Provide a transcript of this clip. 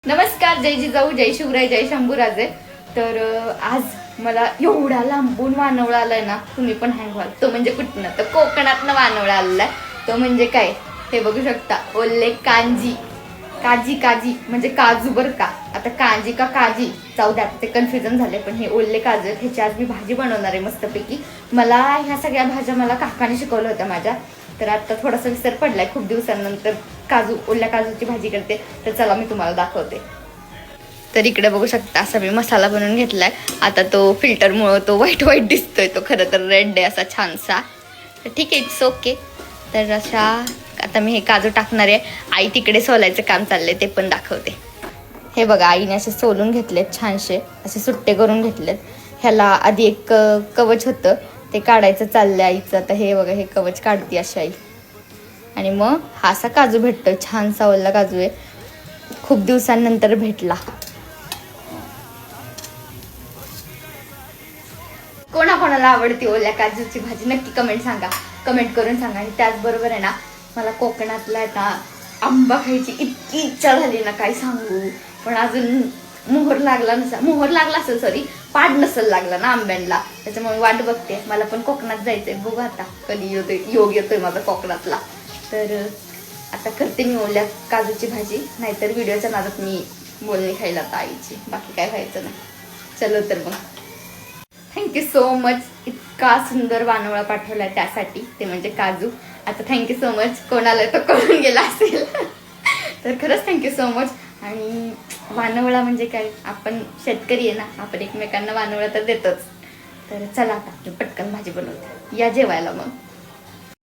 नमस्कार, जय जिजाऊ, जय शिवराय, जय शंभूराजे. तर आज मला एवढा लांबून वानवळा आलाय ना, तुम्ही पण हँग व्हाल. तो म्हणजे कुठनं, तर कोकणातनं वानवळा आलाय. तो म्हणजे काय हे बघू शकता. ओले कांजी, काजी काजी म्हणजे काजू बर का. आता कांजी का काजी जाऊ द्या, ते कन्फ्युजन झाले. पण हे ओले काजू आहेत, ह्याची आज मी भाजी बनवणार आहे मस्तपैकी. मला ह्या सगळ्या भाज्या मला काकाने शिकवल्या होत्या माझ्या. तर आता थोडासा विसर पडलाय, खूप दिवसांनंतर ओल्या काजूची भाजी करते. तर चला मी तुम्हाला दाखवते. तर इकडे बघू शकता, असा मी मसाला बनवून घेतलाय. आता तो फिल्टरमुळे तो व्हाईट व्हाईट दिसतोय, तो खरं तर रेड आहे असा छानसा. तर ठीक आहे, इट्स ओके. तर अशा आता मी हे काजू टाकणार आहे. आई तिकडे सोलायचं काम चाललंय, ते पण दाखवते. हे बघा, आईने असे सोलून घेतलेत छानसे, असे सुट्टे करून घेतलेत. ह्याला आधी एक कवच होतं, ते काढायचं चाललंय आईचं. आता हे बघा, हे कवच काढते अशी आई. आणि मग हा असा काजू भेटतोय, छानसा ओला काजू आहे, खूप दिवसांनंतर भेटला. कोणाकोणाला आवडती ओल्या काजूची भाजी नक्की कमेंट करून सांगा. आणि त्याचबरोबर आहे ना, मला कोकणातला आता आंबा खायची इतकी इच्छा झाली ना, काय सांगू. पण अजून मोहर लागला असेल, सॉरी, पाड नसेल लागला ना आंब्यांना, त्याच्यामुळे वाट बघते. मला पण कोकणात जायचंय, बघू आता कधी योग येतोय माझा कोकणातला. तर आता करते मी ओल्या काजूची भाजी, नाहीतर व्हिडिओच्या नादात मी बोलणी खायला आता आईची, बाकी काय खायचं नाही. चलो तर मग, थँक्यू सो मच. इतका सुंदर वानवळा पाठवला त्यासाठी, ते म्हणजे काजू. आता थँक्यू सो मच. कोणाला तो कळून गेला असेल तर खरंच थँक्यू सो मच. आणि वानवळा म्हणजे काय, आपण शेतकरी आहे ना, आपण एकमेकांना वानवळा तर देतोच. तर चला आता पटकन भाजी बनवते, या जेवायला मग.